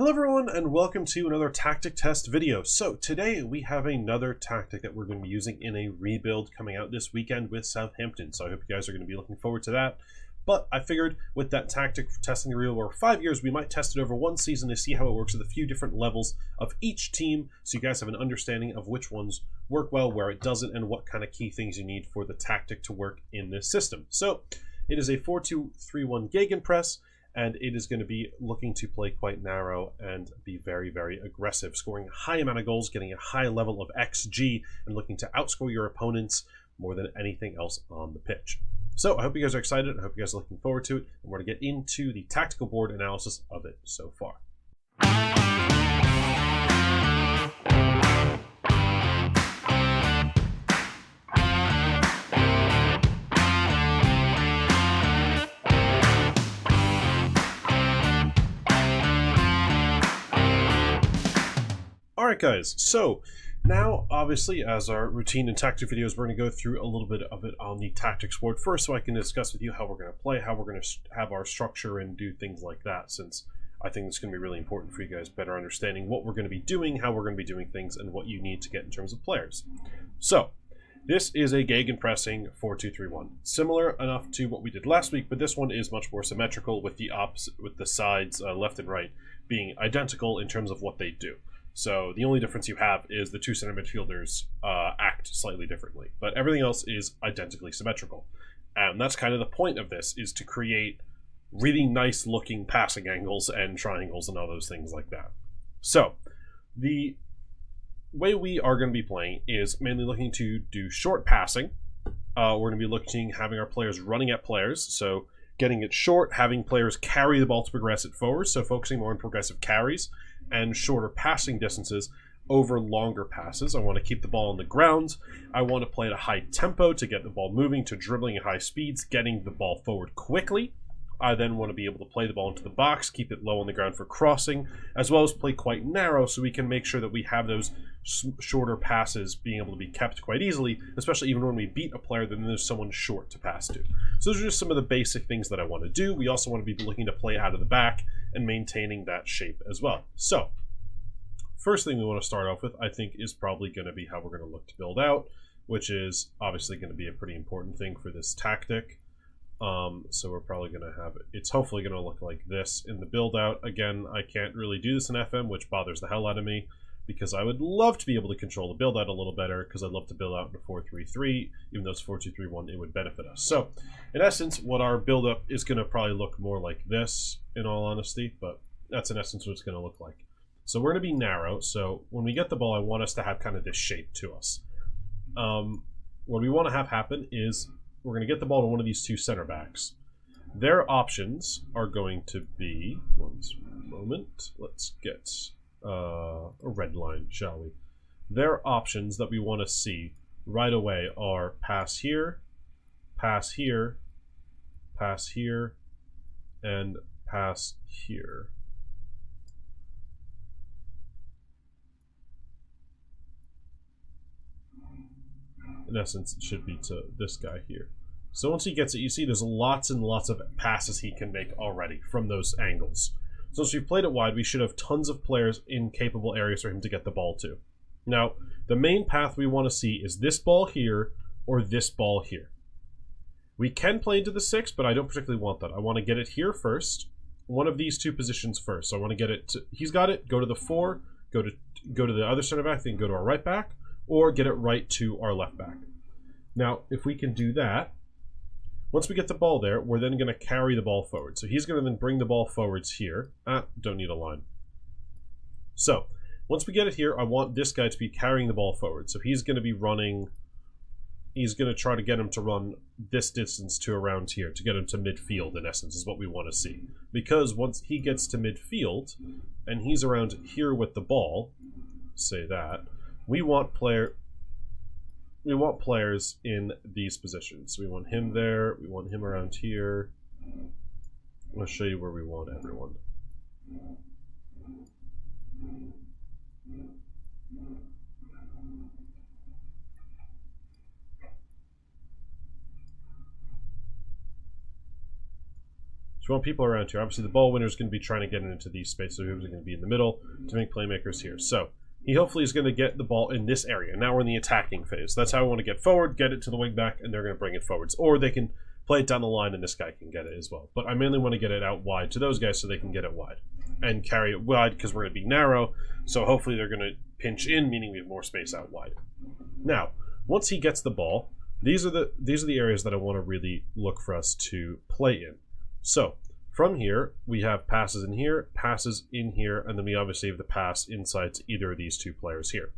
Hello everyone and welcome to another tactic test video. So today we have another tactic that we're going to be using in a rebuild coming out this weekend with Southampton. So I hope you guys are going to be looking forward to that. But I figured with that tactic testing the rebuild over 5 years, we might test it over one season to see how it works with a few different levels of each team, so you guys have an understanding of which ones work well, where it doesn't, and what kind of key things you need for the tactic to work in this system. So it is a 4-2-3-1 Gegenpress. And it is going to be looking to play quite narrow and be very, very aggressive, scoring a high amount of goals, getting a high level of XG, and looking to outscore your opponents more than anything else on the pitch. So I hope you guys are excited. I hope you guys are looking forward to it. And we're going to get into the tactical board analysis of it so far. Alright guys, so now obviously as our routine and tactic videos, we're going to go through a little bit of it on the tactics board first, so I can discuss with you how we're going to play, how we're going to have our structure and do things like that, since I think it's going to be really important for you guys better understanding what we're going to be doing, how we're going to be doing things, and what you need to get in terms of players. So this is a Gegenpressing 4-2-3-1, similar enough to what we did last week, but this one is much more symmetrical with the opposite, with the sides left and right being identical in terms of what they do. So the only difference you have is the two center midfielders act slightly differently, but everything else is identically symmetrical. And that's kind of the point of this, is to create really nice looking passing angles and triangles and all those things like that. So the way we are going to be playing is mainly looking to do short passing. We're going to be looking, having our players running at players, so getting it short, having players carry the ball to progress it forward, so focusing more on progressive carries and shorter passing distances over longer passes. I want to keep the ball on the ground. I want to play at a high tempo to get the ball moving, to dribbling at high speeds, getting the ball forward quickly. I then want to be able to play the ball into the box, keep it low on the ground for crossing, as well as play quite narrow so we can make sure that we have those shorter passes being able to be kept quite easily, especially even when we beat a player, then there's someone short to pass to. So those are just some of the basic things that I want to do. We also want to be looking to play out of the back and maintaining that shape as well. So first thing we want to start off with, I think, is probably going to be how we're going to look to build out, which is obviously going to be a pretty important thing for this tactic. So we're probably going to have, it's hopefully going to look like this in the build out. Again, I can't really do this in FM, which bothers the hell out of me, because I would love to be able to control the build out a little better, because I'd love to build out in a 4-3-3, even though it's 4-2-3-1, it would benefit us. So in essence, what our build up is going to probably look more like this, in all honesty, but that's in essence what it's going to look like. So we're going to be narrow, so when we get the ball, I want us to have kind of this shape to us. What we want to have happen is we're going to get the ball to one of these two center backs. Their options are going to be, one moment, let's get a red line, shall we? Their options that we want to see right away are pass here, pass here, pass here, and pass here. In essence, it should be to this guy here. So once he gets it, you see there's lots and lots of passes he can make already from those angles. So once we've played it wide, we should have tons of players in capable areas for him to get the ball to. Now, the main path we want to see is this ball here or this ball here. We can play into the 6, but I don't particularly want that. I want to get it here first, one of these two positions first. So I want to get it to, he's got it, go to the 4, go to the other center back, then go to our right back, or get it right to our left back. Now, if we can do that, once we get the ball there, we're then going to carry the ball forward. So he's going to then bring the ball forwards here. Don't need a line. So once we get it here, I want this guy to be carrying the ball forward. So he's going to be running, he's going to try to get him to run this distance to around here, to get him to midfield, in essence, is what we want to see. Because once he gets to midfield, and he's around here with the ball, say that, we want players in these positions. We want him there, we want him around here. I'll show you where we want everyone. So we want people around here. Obviously, the ball winner is going to be trying to get into these spaces. So who's going to be in the middle to make playmakers here. So he hopefully is going to get the ball in this area. Now we're in the attacking phase. That's how I want to get forward, get it to the wing back, and they're going to bring it forwards. Or they can play it down the line, and this guy can get it as well. But I mainly want to get it out wide to those guys so they can get it wide. And carry it wide because we're going to be narrow. So hopefully they're going to pinch in, meaning we have more space out wide. Now, once he gets the ball, these are the areas that I want to really look for us to play in. So from here, we have passes in here, and then we obviously have the pass inside to either of these two players here.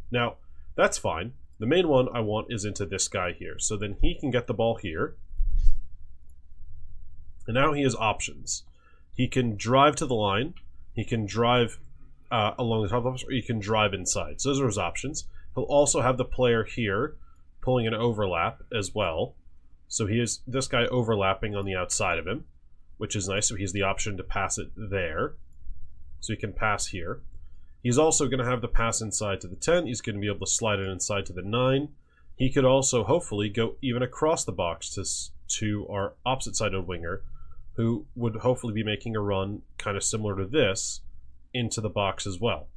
Now, that's fine. The main one I want is into this guy here. So then he can get the ball here. And now he has options. He can drive to the line, he can drive along the top of us, or he can drive inside. So those are his options. He'll also have the player here pulling an overlap as well. So he has this guy overlapping on the outside of him, which is nice. So he has the option to pass it there. So he can pass here. He's also going to have the pass inside to the 10. He's going to be able to slide it inside to the 9. He could also hopefully go even across the box to our opposite sided winger, who would hopefully be making a run kind of similar to this into the box as well.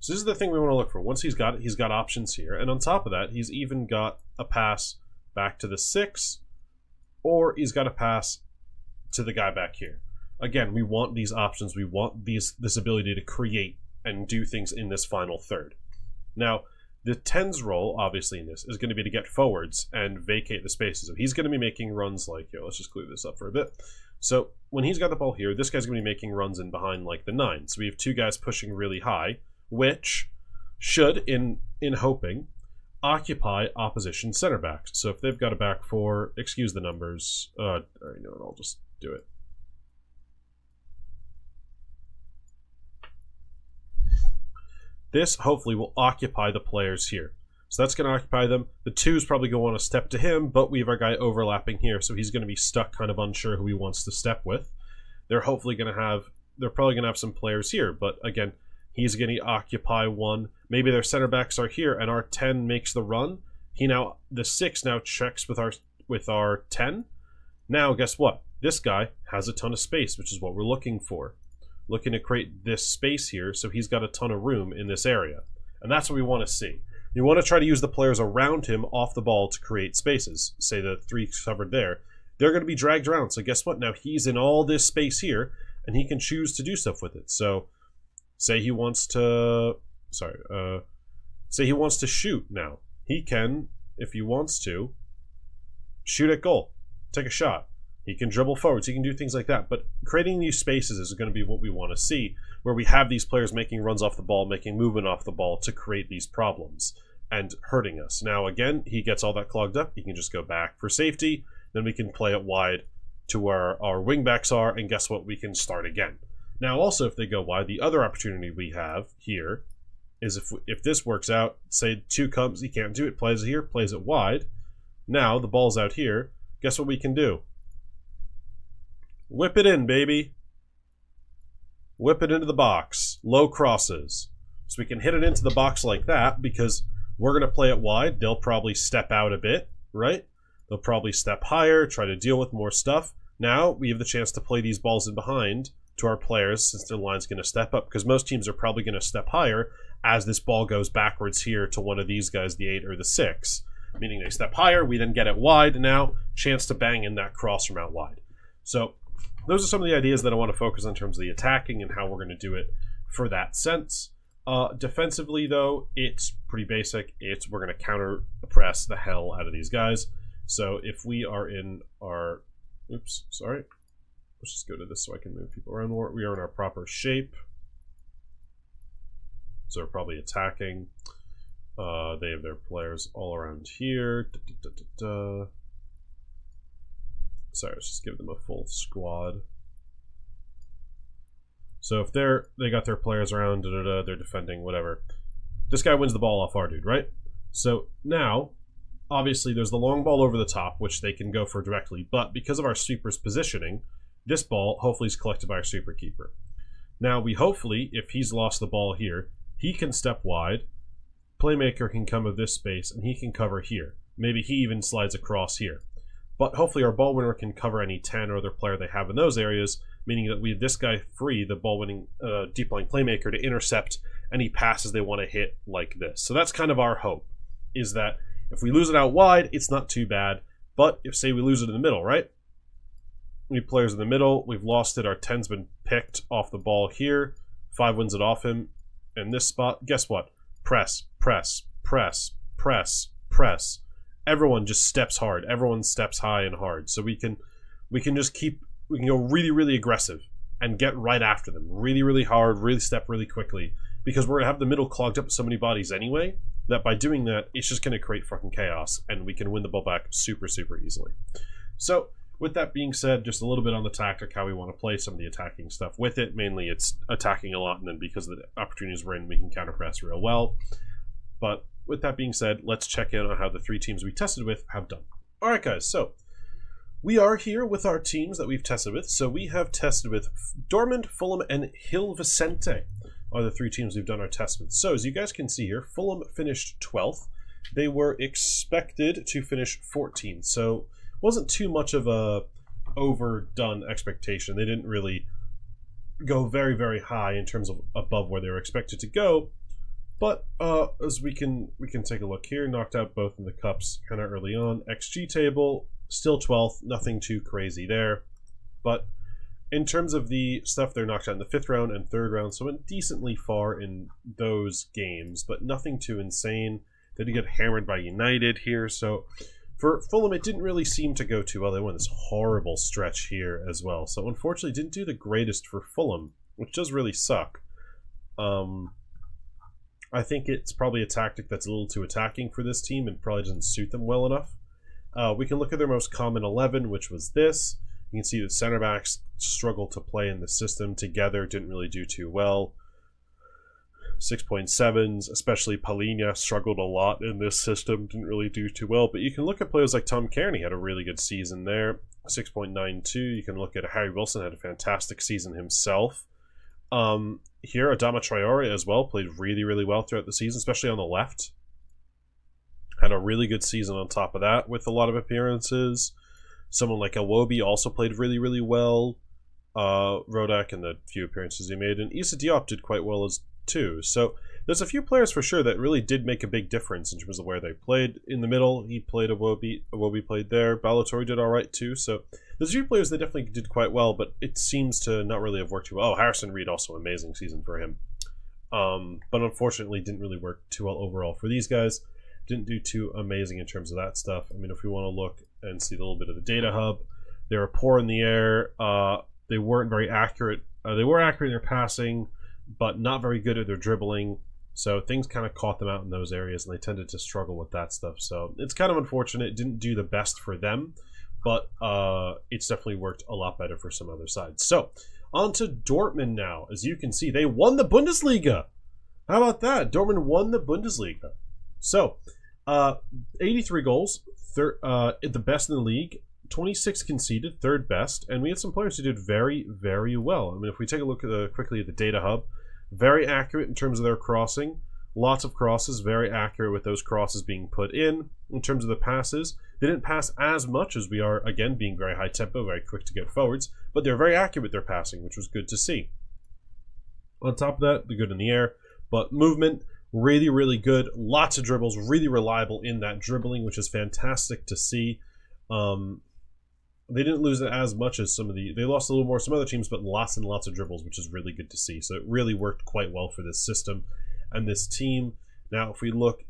So this is the thing we want to look for. Once he's got it, he's got options here. And on top of that, he's even got a pass back to the 6, or he's got a pass to the guy back here. Again, we want these options. We want this ability to create and do things in this final third. Now, the 10's role, obviously, in this is going to be to get forwards and vacate the spaces. So he's going to be making runs like, let's just clear this up for a bit. So when he's got the ball here, this guy's going to be making runs in behind like the 9. So we have two guys pushing really high, which should, in hoping, occupy opposition center backs. So if they've got a back 4, excuse the numbers. I know it. I'll just do it. This hopefully will occupy the players here. So that's going to occupy them. The 2's probably going to want to step to him, but we have our guy overlapping here, so he's going to be stuck kind of unsure who he wants to step with. They're probably going to have some players here, but again, he's going to occupy one. Maybe their center backs are here, and our 10 makes the run. The 6 now checks with our 10. Now, guess what? This guy has a ton of space, which is what we're looking for. Looking to create this space here, so he's got a ton of room in this area. And that's what we want to see. You want to try to use the players around him off the ball to create spaces. Say the 3 covered there. They're going to be dragged around. So guess what? Now he's in all this space here, and he can choose to do stuff with it. So say he wants to... say he wants to shoot now. He can, if he wants to, shoot at goal. Take a shot. He can dribble forwards. He can do things like that. But creating these spaces is going to be what we want to see, where we have these players making runs off the ball, making movement off the ball to create these problems and hurting us. Now, again, he gets all that clogged up. He can just go back for safety. Then we can play it wide to where our wingbacks are, and guess what? We can start again. Now, also, if they go wide, the other opportunity we have here is if this works out, say 2 comes, he can't do it, plays it here, plays it wide. Now, the ball's out here. Guess what we can do? Whip it in, baby. Whip it into the box. Low crosses. So we can hit it into the box like that because we're going to play it wide. They'll probably step out a bit, right? They'll probably step higher, try to deal with more stuff. Now we have the chance to play these balls in behind to our players since their line's going to step up, because most teams are probably going to step higher as this ball goes backwards here to one of these guys, the 8 or the 6. Meaning they step higher, we then get it wide, and now chance to bang in that cross from out wide. So those are some of the ideas that I want to focus on in terms of the attacking and how we're going to do it for that sense. Defensively, though, it's pretty basic. We're going to counter press the hell out of these guys. So if we are in our... Oops, sorry. Let's just go to this so I can move people around more. We are in our proper shape. So we're probably attacking. They have their players all around here. Sorry, let's just give them a full squad. So if they got their players around, they're defending, whatever. This guy wins the ball off our dude, right? So now, obviously, there's the long ball over the top, which they can go for directly. But because of our sweeper's positioning, this ball hopefully is collected by our sweeper keeper. Now, we hopefully, if he's lost the ball here, he can step wide. Playmaker can come of this space, and he can cover here. Maybe he even slides across here. but hopefully our ball winner can cover any 10 or other player they have in those areas, meaning that we have this guy free, the ball winning deep lying playmaker, to intercept any passes they want to hit like this. So that's kind of our hope, is that if we lose it out wide, it's not too bad. But if, say, we lose it in the middle, right? We have players in the middle. We've lost it. Our 10's been picked off the ball here. 5 wins it off him. In this spot, guess what? Press, press, press, press, press. Everyone just steps hard. Everyone steps high and hard. So we can go really, really aggressive and get right after them. Really, really hard, really step really quickly. Because we're going to have the middle clogged up with so many bodies anyway, that by doing that, it's just going to create fucking chaos, and we can win the ball back super, super easily. So, with that being said, just a little bit on the tactic, how we want to play some of the attacking stuff with it. Mainly it's attacking a lot, and then because of the opportunities we're in, we can counter-press real well. But with that being said, let's check in on how the 3 teams we tested with have done. Alright guys, so we are here with our teams that we've tested with. So we have tested with Dortmund, Fulham, and Gil Vicente are the 3 teams we've done our test with. So as you guys can see here, Fulham finished 12th. They were expected to finish 14th, so wasn't too much of a overdone expectation. They didn't really go very, very high in terms of above where they were expected to go. But as we can take a look here, knocked out both in the cups kind of early on. XG table, still 12th, nothing too crazy there. But in terms of the stuff, they're knocked out in the 5th round and 3rd round, so went decently far in those games, but nothing too insane. They did get hammered by United here, so for Fulham, it didn't really seem to go too well. They went this horrible stretch here as well, so unfortunately didn't do the greatest for Fulham, which does really suck. I think it's probably a tactic that's a little too attacking for this team and probably doesn't suit them well enough. We can look at their most common 11, which was this. You can see the center backs struggled to play in the system together, didn't really do too well. 6.7s, especially Palhinha, struggled a lot in this system, didn't really do too well. But you can look at players like Tom Kearney, had a really good season there. 6.92. You can look at Harry Wilson, had a fantastic season himself. Here, Adama Traore as well, played really, really well throughout the season, especially on the left. Had a really good season on top of that with a lot of appearances. Someone like Iwobi also played really, really well. Rodak and the few appearances he made. And Issa Diop did quite well as too. So there's a few players for sure that really did make a big difference in terms of where they played. In the middle, he played Iwobi played there. Ballatore did all right too. So there's a few players that definitely did quite well, but it seems to not really have worked too well. Oh, Harrison Reed, also amazing season for him. But unfortunately didn't really work too well overall for these guys. Didn't do too amazing in terms of that stuff. I mean, if we want to look and see a little bit of the data hub, they were poor in the air. They weren't very accurate. They were accurate in their passing, but not very good at their dribbling. So things kind of caught them out in those areas, and they tended to struggle with that stuff. So it's kind of unfortunate. It didn't do the best for them, but it's definitely worked a lot better for some other sides. So on to Dortmund now. As you can see, they won the Bundesliga. How about that? Dortmund won the Bundesliga. So 83 goals, the best in the league. 26 conceded, 3rd best, and we had some players who did very, very well. I mean, if we take a look at quickly at the data hub, very accurate in terms of their crossing. Lots of crosses, very accurate with those crosses being put in. In terms of the passes, they didn't pass as much as we are, again, being very high tempo, very quick to get forwards, but they're very accurate with their passing, which was good to see. On top of that, they're good in the air, but movement, really, really good. Lots of dribbles, really reliable in that dribbling, which is fantastic to see. They didn't lose it as much as they lost a little more some other teams, but lots and lots of dribbles, which is really good to see. So it really worked quite well for this system and this team. Now, if we look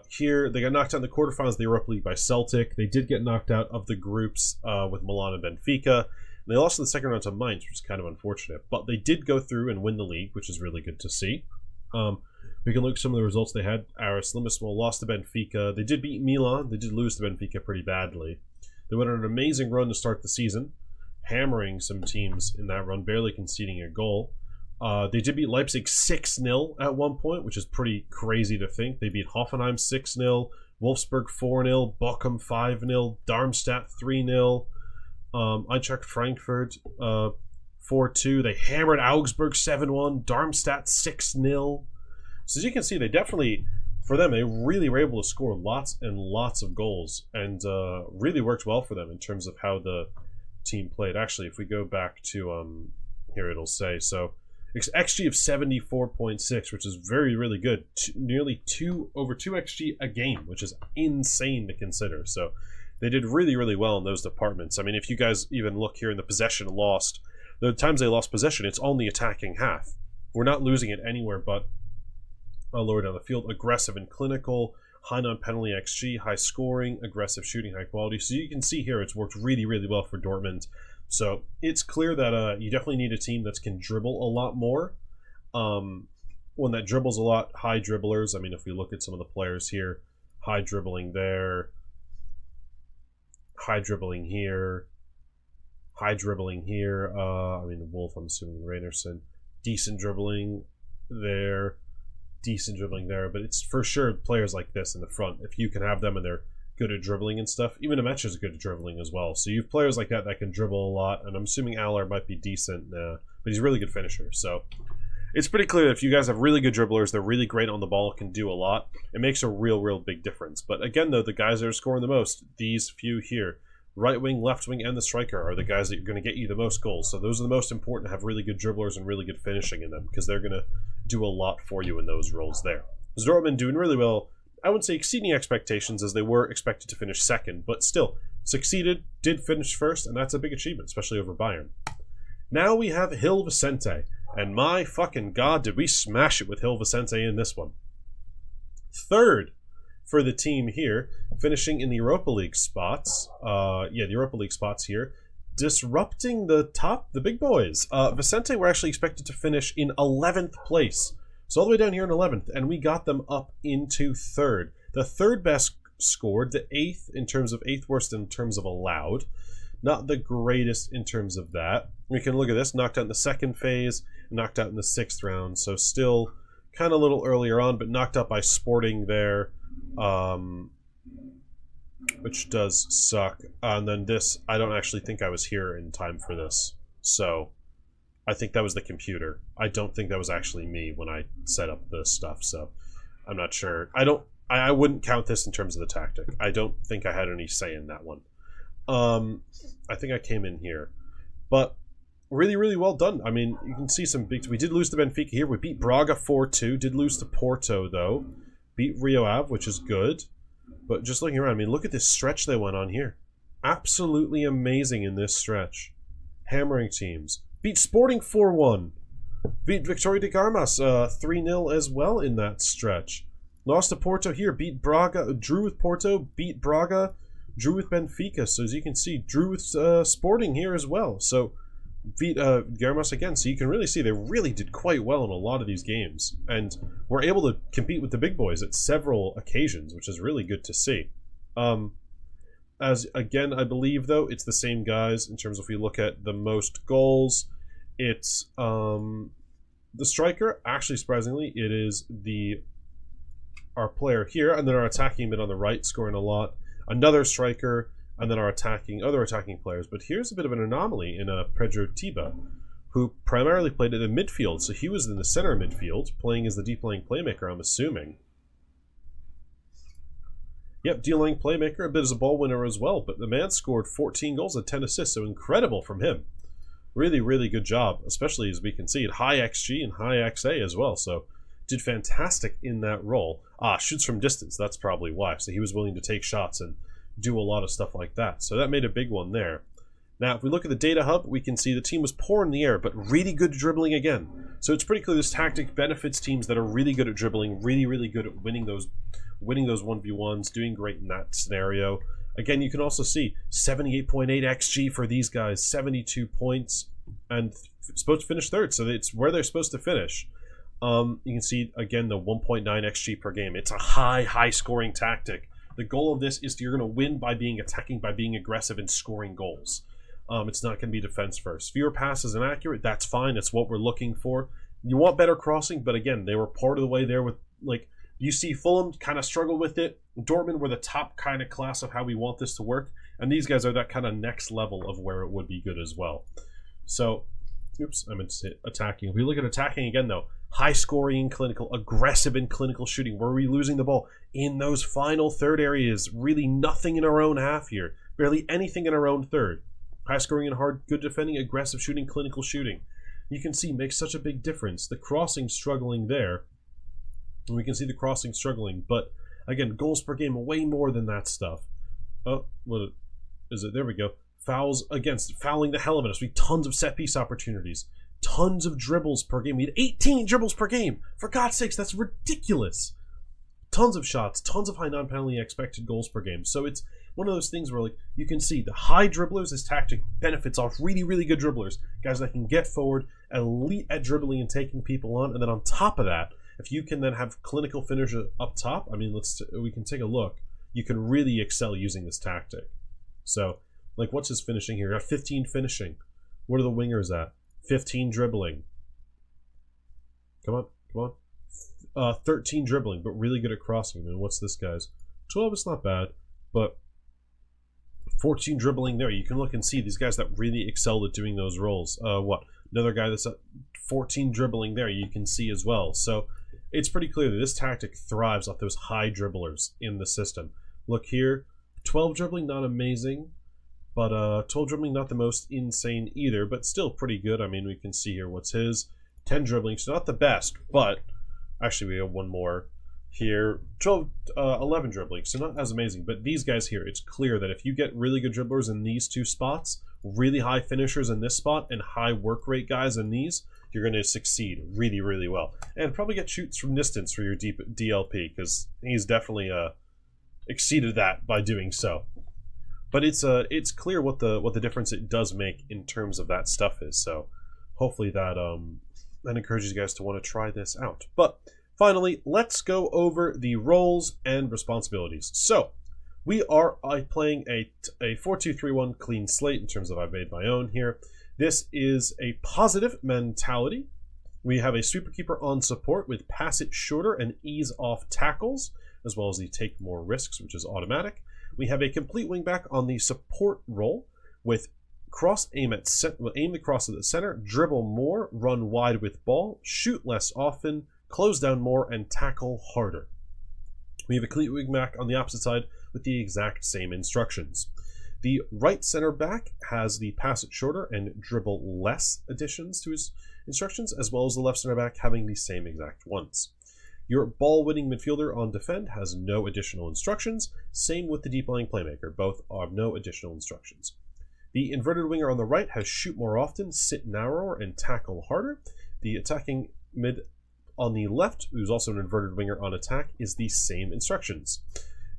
here, they got knocked out in the quarterfinals of the Europa League by Celtic. They did get knocked out of the groups with Milan and Benfica. And they lost in the second round to Mainz, which is kind of unfortunate. But they did go through and win the league, which is really good to see. We can look at some of the results they had. Aris Limassol lost to Benfica. They did beat Milan. They did lose to Benfica pretty badly. They went on an amazing run to start the season, hammering some teams in that run, barely conceding a goal. They did beat Leipzig 6-0 at one point, which is pretty crazy to think. They beat Hoffenheim 6-0, Wolfsburg 4-0, Bochum 5-0, Darmstadt 3-0, Eintracht Frankfurt 4-2. They hammered Augsburg 7-1, Darmstadt 6-0. So as you can see, they definitely for them, they really were able to score lots and lots of goals, and really worked well for them in terms of how the team played. Actually, if we go back to here, it'll say so. XG of 74.6, which is really good. Nearly over 2 XG a game, which is insane to consider. So they did really well in those departments. I mean, if you guys even look here in the possession lost, the times they lost possession, it's on the attacking half. We're not losing it anywhere but lower down the field. Aggressive and clinical, high non-penalty XG, high scoring, aggressive shooting, high quality. So you can see here it's worked really well for Dortmund. So it's clear that you definitely need a team that can dribble a lot more. One that dribbles a lot, high dribblers. I mean, if we look at some of the players here, high dribbling there, high dribbling here, high dribbling here. I mean, the Wolf, I'm assuming Rainerson. Decent dribbling there, decent dribbling there. But it's for sure players like this in the front. If you can have them and they're good at dribbling and stuff. Even Amecha is good at dribbling as well. So you have players like that can dribble a lot, and I'm assuming Aller might be decent, but he's a really good finisher. So it's pretty clear that if you guys have really good dribblers, they're really great on the ball, can do a lot, it makes a real big difference. But again, though, the guys that are scoring the most, these few here, right wing, left wing, and the striker are the guys that are going to get you the most goals. So those are the most important to have really good dribblers and really good finishing in them, because they're going to do a lot for you in those roles there. Dortmund doing really well. I wouldn't say exceeding expectations, as they were expected to finish second, but still succeeded, did finish first, and that's a big achievement, especially over Bayern. Now we have Gil Vicente, and my fucking god, did we smash it with Gil Vicente in this one. Third for the team here, finishing in the Europa League spots. The Europa League spots here, disrupting the big boys. Vicente were actually expected to finish in 11th place. So all the way down here in 11th, and we got them up into 3rd. The 3rd best scored, the 8th in terms of 8th worst in terms of allowed. Not the greatest in terms of that. We can look at this, knocked out in the 2nd phase, knocked out in the 6th round. So still kind of a little earlier on, but knocked out by Sporting there, which does suck. And then this, I don't actually think I was here in time for this. So I think that was the computer. I don't think that was actually me when I set up this stuff, so I'm not sure. I wouldn't count this in terms of the tactic. I don't think I had any say in that one. I think I came in here. But really well done. I mean, you can see some big... We did lose to Benfica here. We beat Braga 4-2. Did lose to Porto, though. Beat Rio Ave, which is good. But just looking around, I mean, look at this stretch they went on here. Absolutely amazing in this stretch. Hammering teams. Beat Sporting 4-1. Beat Victoria de Garmas 3-0 as well in that stretch. Lost to Porto here. Beat Braga. Drew with Porto. Beat Braga. Drew with Benfica. So as you can see, drew with Sporting here as well. So beat Garmas again. So you can really see they really did quite well in a lot of these games. And were able to compete with the big boys at several occasions, which is really good to see. As again, I believe though it's the same guys in terms of if we look at the most goals, it's the striker. Actually, surprisingly, it is our player here, and then our attacking mid on the right scoring a lot. Another striker, and then our other attacking players. But here's a bit of an anomaly in Pedro Tiba, who primarily played in the midfield. So he was in the center midfield, playing as the deep laying playmaker, I'm assuming. Yep, dealing playmaker, a bit as a ball winner as well, but the man scored 14 goals and 10 assists, so incredible from him. Really good job, especially as we can see at high XG and high XA as well, so did fantastic in that role. Shoots from distance, that's probably why. So he was willing to take shots and do a lot of stuff like that, so that made a big one there. Now, if we look at the data hub, we can see the team was poor in the air, but really good dribbling again. So it's pretty clear this tactic benefits teams that are really good at dribbling, really good at winning those 1v1s, doing great in that scenario. Again, you can also see 78.8 XG for these guys, 72 points, and supposed to finish 3rd, so it's where they're supposed to finish. You can see, again, the 1.9 XG per game. It's a high scoring tactic. The goal of this is you're going to win by being attacking, by being aggressive and scoring goals. It's not going to be defense first. Fewer passes and accurate, that's fine. That's what we're looking for. You want better crossing, but again, they were part of the way there with, like, you see Fulham kind of struggle with it. Dortmund were the top kind of class of how we want this to work. And these guys are that kind of next level of where it would be good as well. So, oops, I meant to say attacking. If we look at attacking again, though, high scoring and clinical, aggressive and clinical shooting. Where are we losing the ball? In those final third areas. Really nothing in our own half here. Barely anything in our own third. High scoring and hard, good defending, aggressive shooting, clinical shooting. You can see makes such a big difference. The crossing struggling there. And we can see the crossing struggling, but again, goals per game, way more than that stuff. Oh, what is it? There we go. Fouls against, fouling the hell of us. We had tons of set piece opportunities. Tons of dribbles per game. We had 18 dribbles per game. For God's sakes, that's ridiculous. Tons of shots, tons of high non-penalty expected goals per game. So it's one of those things where, like, you can see the high dribblers, this tactic benefits off really, really good dribblers. Guys that can get forward, elite at dribbling and taking people on. And then on top of that, if you can then have clinical finisher up top, I mean, we can take a look. You can really excel using this tactic. So, like, what's his finishing here? Got 15 finishing. What are the wingers at? 15 dribbling. Come on, come on. 13 dribbling, but really good at crossing. I mean, what's this guy's? 12 is not bad, but 14 dribbling there. You can look and see these guys that really excel at doing those roles. What? Another guy that's at 14 dribbling there, you can see as well. So it's pretty clear that this tactic thrives off those high dribblers in the system. Look here, 12 dribbling, not amazing, but 12 dribbling, not the most insane either, but still pretty good. I mean, we can see here what's his. 10 dribbling, so not the best, but actually we have one more here. 11 dribbling, so not as amazing, but these guys here, it's clear that if you get really good dribblers in these two spots, really high finishers in this spot, and high work rate guys in these, you're going to succeed really, really well. And probably get shoots from distance for your deep DLP, because he's definitely exceeded that by doing so. But it's clear what the difference it does make in terms of that stuff is. So hopefully that that encourages you guys to want to try this out. But finally, let's go over the roles and responsibilities. So we are playing a 4-2-3-1 clean slate in terms of I've made my own here. This is a positive mentality. We have a sweeper keeper on support with pass it shorter and ease off tackles, as well as the take more risks, which is automatic. We have a complete wingback on the support role with aim the cross at the center, dribble more, run wide with ball, shoot less often, close down more, and tackle harder. We have a complete wingback on the opposite side with the exact same instructions. The right center back has the pass it shorter and dribble less additions to his instructions, as well as the left center back having the same exact ones. Your ball-winning midfielder on defend has no additional instructions. Same with the deep-lying playmaker. Both have no additional instructions. The inverted winger on the right has shoot more often, sit narrower, and tackle harder. The attacking mid on the left, who's also an inverted winger on attack, is the same instructions.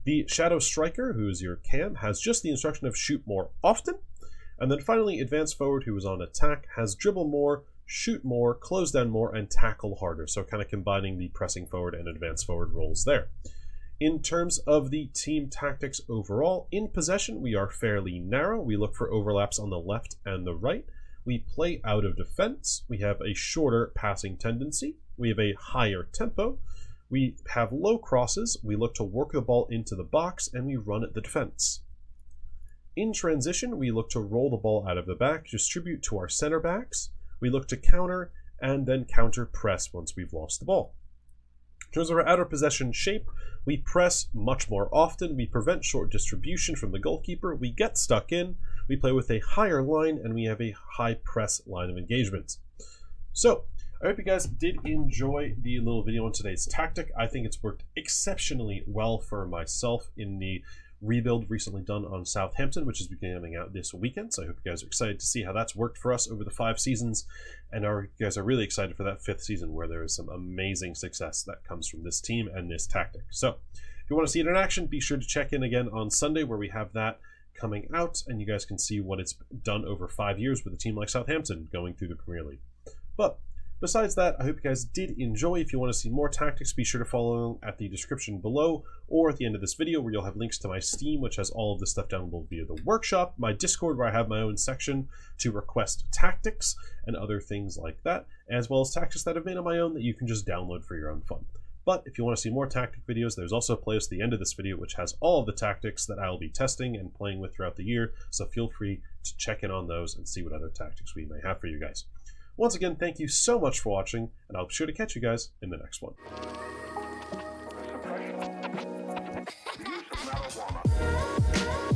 The shadow striker, who is your cam, has just the instruction of shoot more often. And then finally, advanced forward, who is on attack, has dribble more, shoot more, close down more, and tackle harder. So kind of combining the pressing forward and advanced forward roles there. In terms of the team tactics overall, in possession, we are fairly narrow. We look for overlaps on the left and the right. We play out of defense. We have a shorter passing tendency. We have a higher tempo. We have low crosses. We look to work the ball into the box, and we run at the defense. In transition, we look to roll the ball out of the back, distribute to our center backs. We look to counter, and then counter press once we've lost the ball. In terms of our outer possession shape, we press much more often. We prevent short distribution from the goalkeeper. We get stuck in. We play with a higher line, and we have a high press line of engagement. So, I hope you guys did enjoy the little video on today's tactic. I think it's worked exceptionally well for myself in the rebuild recently done on Southampton, which is coming out this weekend. So I hope you guys are excited to see how that's worked for us over the 5 seasons, and you guys are really excited for that 5th season where there is some amazing success that comes from this team and this tactic. So if you want to see it in action, be sure to check in again on Sunday where we have that coming out, and you guys can see what it's done over 5 years with a team like Southampton going through the Premier League. But besides that, I hope you guys did enjoy. If you want to see more tactics, be sure to follow along at the description below or at the end of this video where you'll have links to my Steam, which has all of this stuff downloadable via the workshop, my Discord where I have my own section to request tactics and other things like that, as well as tactics that I've made on my own that you can just download for your own fun. But if you want to see more tactic videos, there's also a playlist at the end of this video which has all of the tactics that I'll be testing and playing with throughout the year, so feel free to check in on those and see what other tactics we may have for you guys. Once again, thank you so much for watching, and I'll be sure to catch you guys in the next one. The use of marijuana